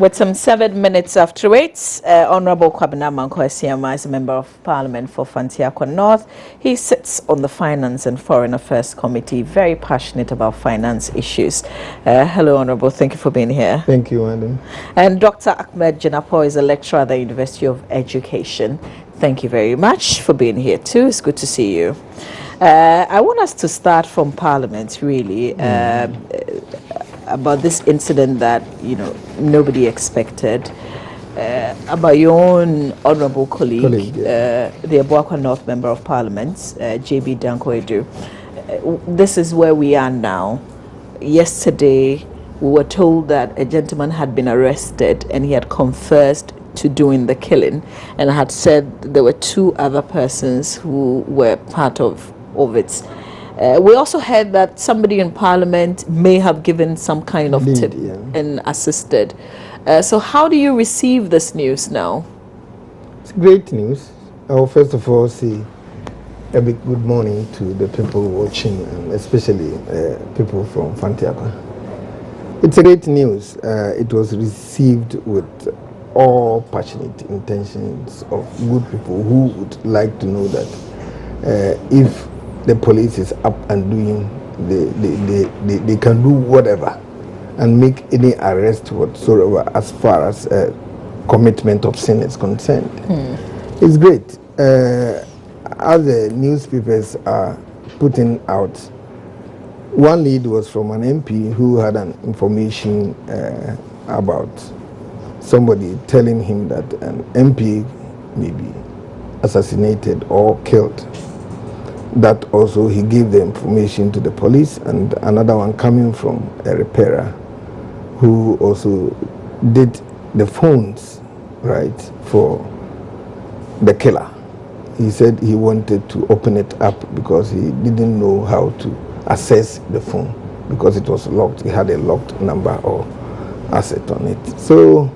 With some 7 minutes after 8, Honorable Kwabena Mankwesiama is a member of Parliament for Abuakwa North. He sits on the Finance and Foreign Affairs Committee, very passionate about finance issues. Hello, Honorable. Thank you for being here. Thank you, Madam. And Dr. Ahmed Janapo is a lecturer at the University of Education. Thank you very much for being here too. It's good to see you. I want us to start from Parliament, really. About this incident that nobody expected, about your own honourable colleague, the Abuakwa North Member of Parliament, JB Danquah. This is where we are now. Yesterday, we were told that a gentleman had been arrested and he had confessed to doing the killing, and had said there were 2 other persons who were part of it. We also heard that somebody in Parliament may have given some kind of tip and assisted. So how do you receive this news now? It's great news. I will first of all say a big good morning to the people watching, and especially people from Abuakwa. It's a great news. It was received with all passionate intentions of good people who would like to know that if the police is up and doing, they can do whatever and make any arrest whatsoever as far as commitment of sin is concerned. It's great. As the newspapers are putting out, one lead was from an MP who had an information about somebody telling him that an MP may be assassinated or killed. That also he gave the information to the police, and another one coming from a repairer who also did the phones right for the killer. He said he wanted to open it up because he didn't know how to access the phone because it was locked. He had a locked number or asset on it. So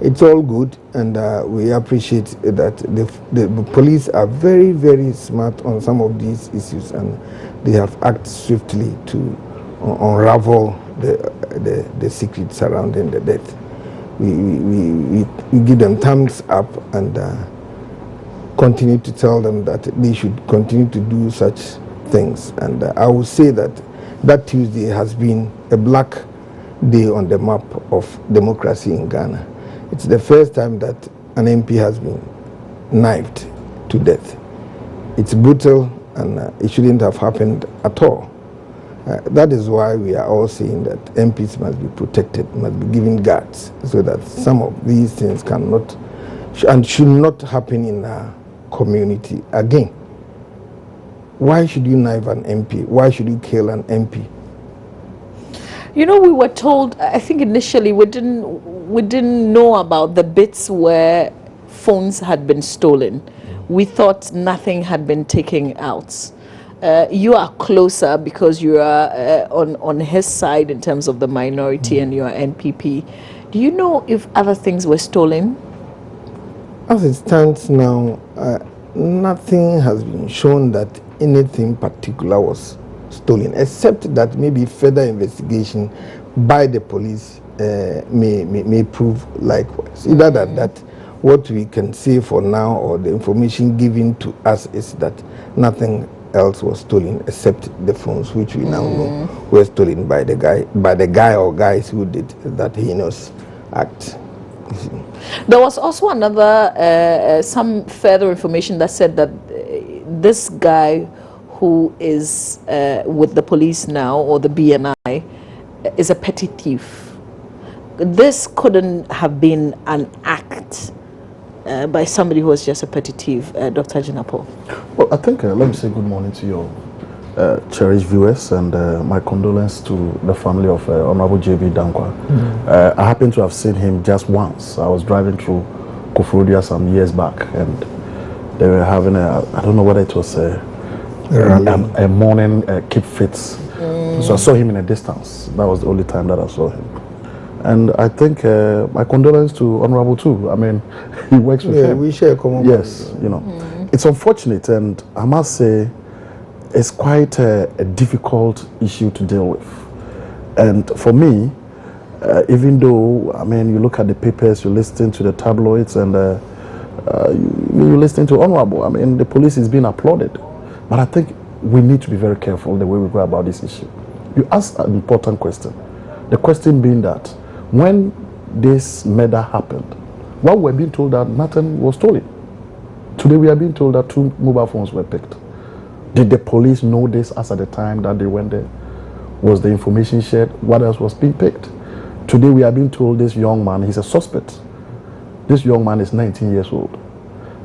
it's all good, and we appreciate that the police are very, very smart on some of these issues, and they have acted swiftly to unravel the secret surrounding the death. We give them thumbs up and continue to tell them that they should continue to do such things. And I will say that Tuesday has been a black day on the map of democracy in Ghana. It's the first time that an MP has been knifed to death. It's brutal, and it shouldn't have happened at all. That is why we are all saying that MPs must be protected, must be given guards, so that some of these things cannot and should not happen in our community again. Why should you knife an MP? Why should you kill an MP? We were told, I think initially we didn't know about the bits where phones had been stolen. We thought nothing had been taken out. You are closer because you are on his side in terms of the minority, and you are NPP. Do you know if other things were stolen? As it stands now, nothing has been shown that anything particular was stolen, except that maybe further investigation by the police may prove likewise. Either that what we can say for now, or the information given to us, is that nothing else was stolen except the phones, which we now know were stolen by the guy or guys who did that heinous act. There was also another some further information that said that this guy who is with the police now, or the BNI, is a petty thief. This couldn't have been an act by somebody who was just a petty thief, Dr. Janapo. Well, I think, let me say good morning to your cherished viewers, and my condolences to the family of Honorable JB Danquah. I happen to have seen him just once. I was driving through Koforidua some years back, and they were having I don't know whether it was a morning keep fit. So I saw him in a distance. That was the only time that I saw him. And I think my condolences to Honorable too. I mean, he works with him. We share a common It's unfortunate, and I must say it's quite a difficult issue to deal with. And for me, even though, I mean, you look at the papers, you listen to the tabloids, and you listen to Honorable. I mean, the police is being applauded. But I think we need to be very careful the way we go about this issue. You asked an important question. The question being that when this murder happened, well, we're being told that nothing was stolen. Today we are being told that 2 mobile phones were picked. Did the police know this as at the time that they went there? Was the information shared? What else was being picked? Today we are being told this young man, he's a suspect. This young man is 19 years old.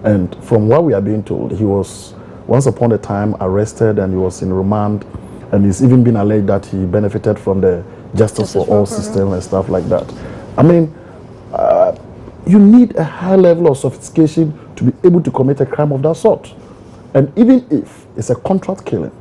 And from what we are being told, he was once upon a time arrested and he was in remand, and it's even been alleged that he benefited from the Justice for All system and stuff like that. I mean, you need a high level of sophistication to be able to commit a crime of that sort. And even if it's a contract killing,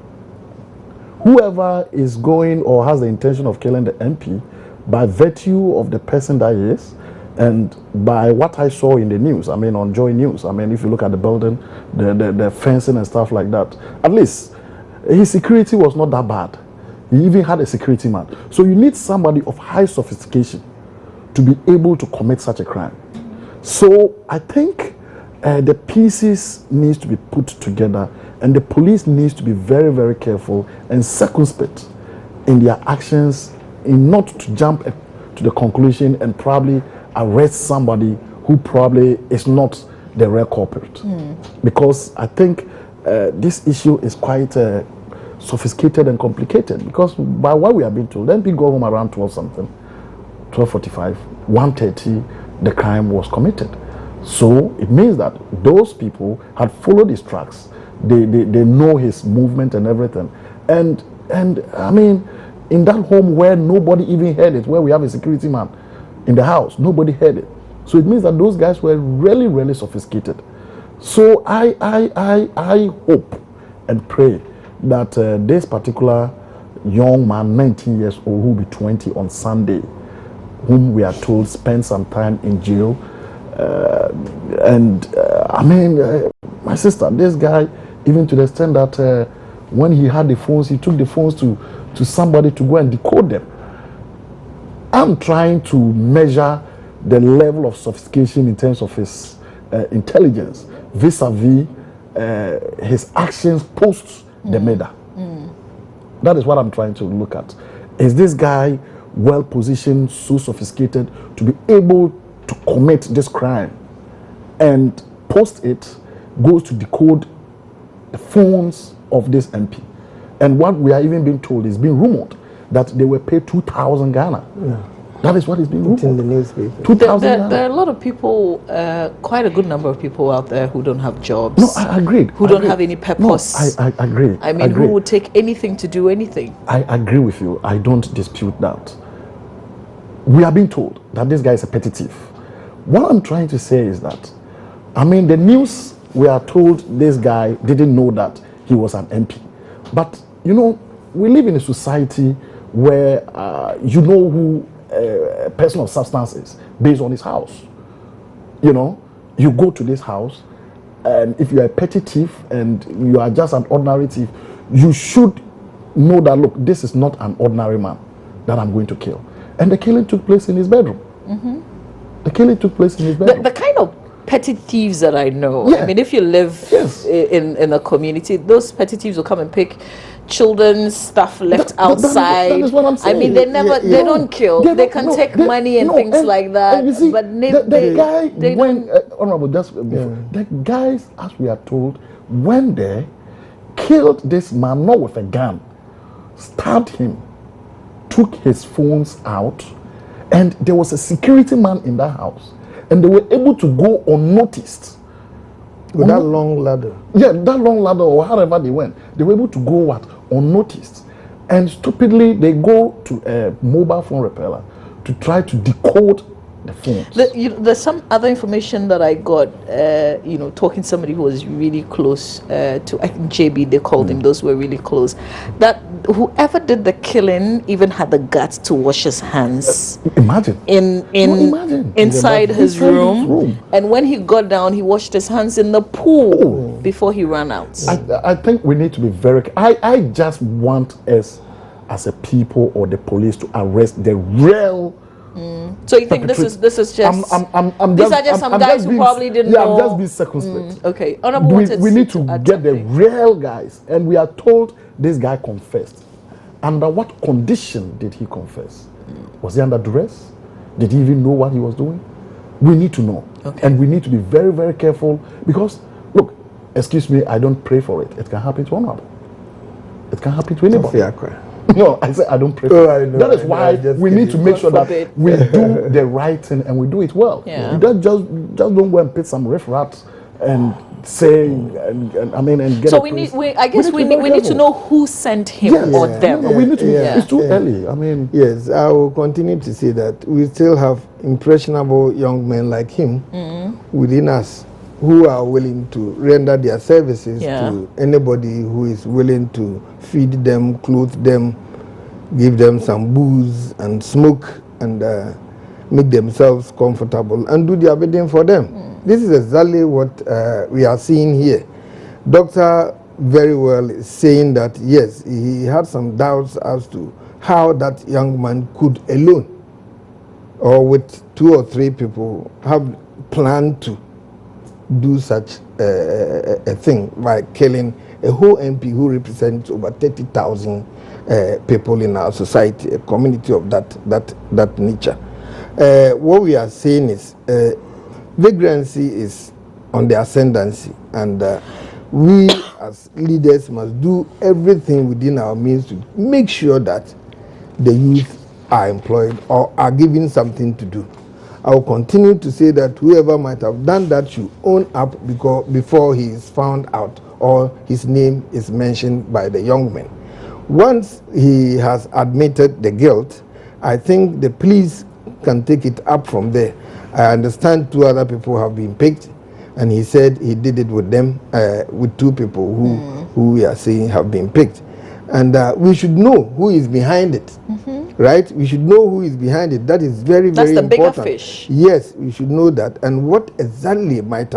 whoever is going or has the intention of killing the MP, by virtue of the person that he is, and by what I saw in the news, I mean on Joy News, I mean if you look at the building, the fencing and stuff like that, at least his security was not that bad. He even had a security man. So you need somebody of high sophistication to be able to commit such a crime. So I think the pieces needs to be put together, and the police needs to be very, very careful and circumspect in their actions, in not to jump to the conclusion and probably arrest somebody who probably is not the real culprit. Because I think this issue is quite sophisticated and complicated, because by what we have been told, then we go home around 12 something, 12:45, 1:30, the crime was committed. So it means that those people had followed his tracks. They know his movement and everything. And I mean, in that home where nobody even heard it, where we have a security man in the house, nobody heard it. So it means that those guys were really, really sophisticated. So I hope and pray that this particular young man, 19 years old, who will be 20 on Sunday, whom we are told spent some time in jail. I mean, my sister, this guy, even to the extent that when he had the phones, he took the phones to somebody to go and decode them. I'm trying to measure the level of sophistication in terms of his intelligence vis-a-vis his actions post the murder. That is what I'm trying to look at. Is this guy well positioned, so sophisticated to be able to commit this crime, and post it goes to decode the phones of this MP? And what we are even being told is being rumored that they were paid 2,000 Ghana. Yeah. That is what is being rumored. In the newspaper. 2,000 Ghana. There are a lot of people, quite a good number of people out there who don't have jobs. No, I agreed. Who don't have any purpose. No, I agree. I mean, who would take anything to do anything? I agree with you. I don't dispute that. We are being told that this guy is a petty thief. What I'm trying to say is that, I mean, the news, we are told this guy didn't know that he was an MP. But, you know, we live in a society where you know who a person of substance is based on his house. You know, you go to this house, and if you're a petty thief and you are just an ordinary thief, you should know that, look, this is not an ordinary man that I'm going to kill. And the killing took place in his bedroom. The killing took place in his bedroom. The kind of petty thieves that I know, I mean, if you live in a community, those petty thieves will come and pick children's stuff left outside. That is what I'm saying. I mean, they never, they don't kill. They can take money and things like that. And you see, but the guy went, Honorable, just before, the guys, as we are told, went there, killed this man, not with a gun, stabbed him, took his phones out, and there was a security man in that house, and they were able to go unnoticed. With that long ladder. Yeah, that long ladder, or however they went, they were able to go unnoticed. And stupidly, they go to a mobile phone repairer to try to decode the phones. There's some other information that I got, talking to somebody who was really close to, I think JB, they called him, those who were really close, that whoever did the killing even had the guts to wash his hands. Imagine. Inside his room. And when he got down, he washed his hands in the pool before he ran out. I think we need to be very, I just want us as a people or the police to arrest the real So you think this is just these are just some guys who probably didn't know? Yeah, I'm just being circumspect. Okay, Honorable, we need to get the real guys, and we are told this guy confessed. Under what condition did he confess? Was he under duress? Did he even know what he was doing? We need to know, and we need to be very, very careful, because look, excuse me, I don't pray for it. It can happen to Honorable. It can happen to anybody. No, I say I don't pray for it. That is why we need to make sure that we do the right thing and we do it well. Yeah. You don't just don't go and pick some riffraffs and say and get. So we need to know who sent him or them. We need to. It's too early. I mean, yes, I will continue to say that we still have impressionable young men like him within us, who are willing to render their services to anybody who is willing to feed them, clothe them, give them some booze and smoke, and make themselves comfortable and do their bidding for them. This is exactly what we are seeing here. Doctor very well is saying that yes, he had some doubts as to how that young man could alone or with 2 or 3 people have planned to do such a thing by killing a whole MP who represents over 30,000 people in our society, a community of that nature. What we are saying is vagrancy is on the ascendancy, and we as leaders must do everything within our means to make sure that the youth are employed or are given something to do. I will continue to say that whoever might have done that should own up before he is found out or his name is mentioned by the young men. Once he has admitted the guilt, I think the police can take it up from there. I understand 2 other people have been picked, and he said he did it with them, with 2 people who we are saying have been picked. And we should know who is behind it. Right? We should know who is behind it. That is very, very important. That's the bigger fish. Yes, we should know that. And what exactly might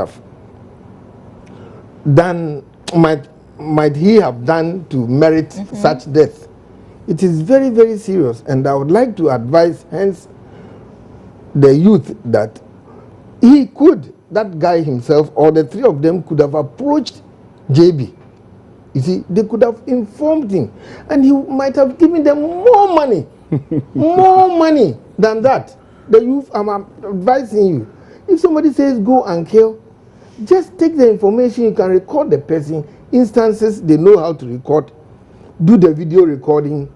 he have done to merit such death? It is very, very serious. And I would like to advise, hence, the youth that that guy himself or the 3 of them could have approached JB. You see, they could have informed him, and he might have given them more money. More money than that. The youth, I'm advising you, if somebody says go and kill, just take the information. You can record the person. Instances they know how to record, do the video recording,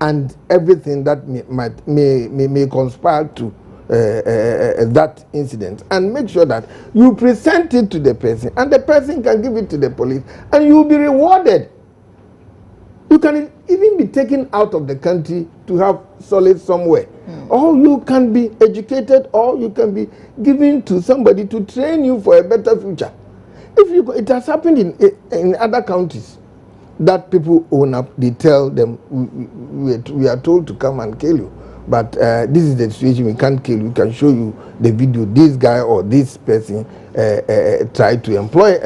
and everything that may conspire to that incident, and make sure that you present it to the person, and the person can give it to the police, and you will be rewarded. You can even be taken out of the country to have solace somewhere. Or you can be educated, or you can be given to somebody to train you for a better future. It has happened in other countries that people own up. They tell them, we are told to come and kill you. But this is the situation, we can't kill you. We can show you the video. This guy or this person tried to employ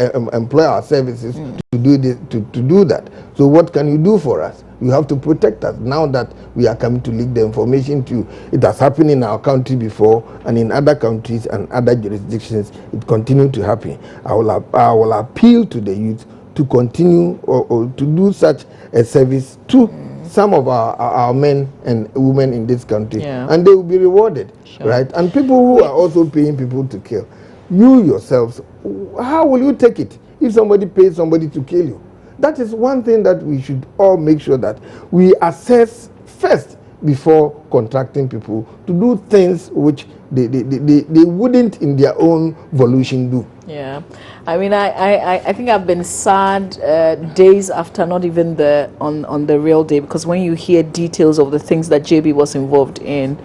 our services to do this, to do that. So what can you do for us? You have to protect us. Now that we are coming to leak the information to you, it has happened in our country before, and in other countries and other jurisdictions, it continues to happen. I will appeal to the youth to continue or to do such a service to some of our men and women in this country, and they will be rewarded, right? And people who are also paying people to kill, you yourselves, how will you take it if somebody pays somebody to kill you? That is one thing that we should all make sure that we assess first before contracting people to do things which they wouldn't in their own volition do. Yeah, I mean, I think I've been sad days after, not even on the real day, because when you hear details of the things that JB was involved in,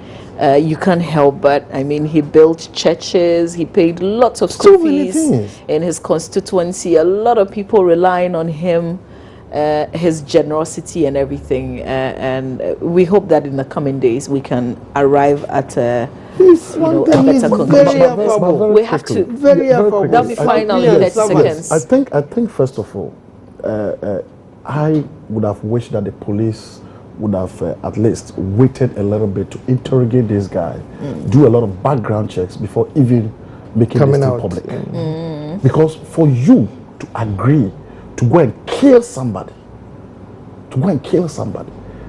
you can't help but, I mean, he built churches, he paid lots of school fees in his constituency, a lot of people relying on him, his generosity and everything, and we hope that in the coming days we can arrive at a better conclusion. We have to. That'll be final in 30 seconds. I think first of all, I would have wished that the police would have at least waited a little bit to interrogate this guy, do a lot of background checks before even making Coming this out. thing public. Because for you to agree to go and kill somebody,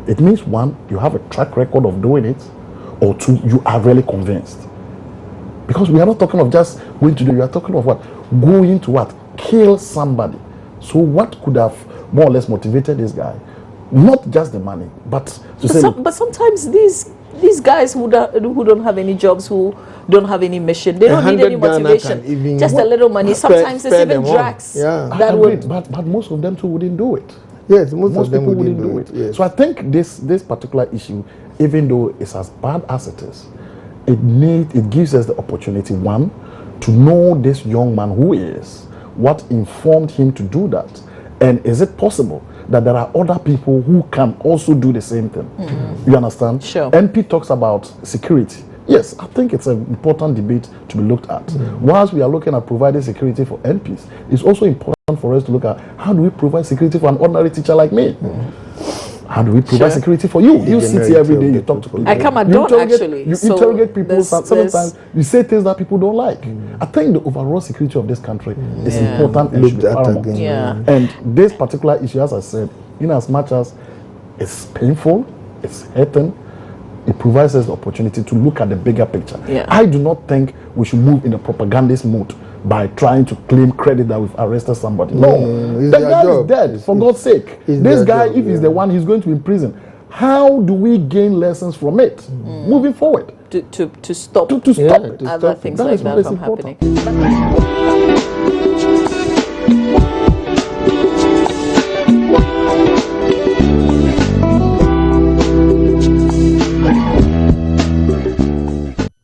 it means one, you have a track record of doing it, or two, you are really convinced. Because we are not talking of just going to do, we are talking of what? Going to what? Kill somebody. So what could have more or less motivated this guy? Not just the money, but to say, But sometimes these guys who don't have any jobs, who don't have any mission, they don't need any 100 Ghana motivation. can even Just a little money. Sometimes it's spare even them on. drugs Yeah. that would. but most of them too wouldn't do it. Yes, most of them people wouldn't wouldn't do it. Yes. So I think this particular issue, even though it's as bad as it is, it gives us the opportunity, one, to know this young man who he is, what informed him to do that, and is it possible that there are other people who can also do the same thing? You understand? Sure. MP talks about security. Yes, I think it's an important debate to be looked at. Whilst we are looking at providing security for MPs, it's also important for us to look at how do we provide security for an ordinary teacher like me? How do we provide security for you? You sit here every day, you talk to people. I come at dawn, actually. You So interrogate people. Sometimes there's- you say things that people don't like. I think the overall security of this country is important and should be Looked at paramount. again. Yeah. And this particular issue, as I said, in as much as it's painful, it's hurting, it provides us the opportunity to look at the bigger picture. Yeah. I do not think we should move in a propagandist mode by trying to claim credit that we've arrested somebody. No, it's the their guy job. is dead, for God's sake. it's This their guy, job, if he's the one, he's going to be in prison. How do we gain lessons from it moving forward? to stop To stop it. other things That like is what that is from important. happening.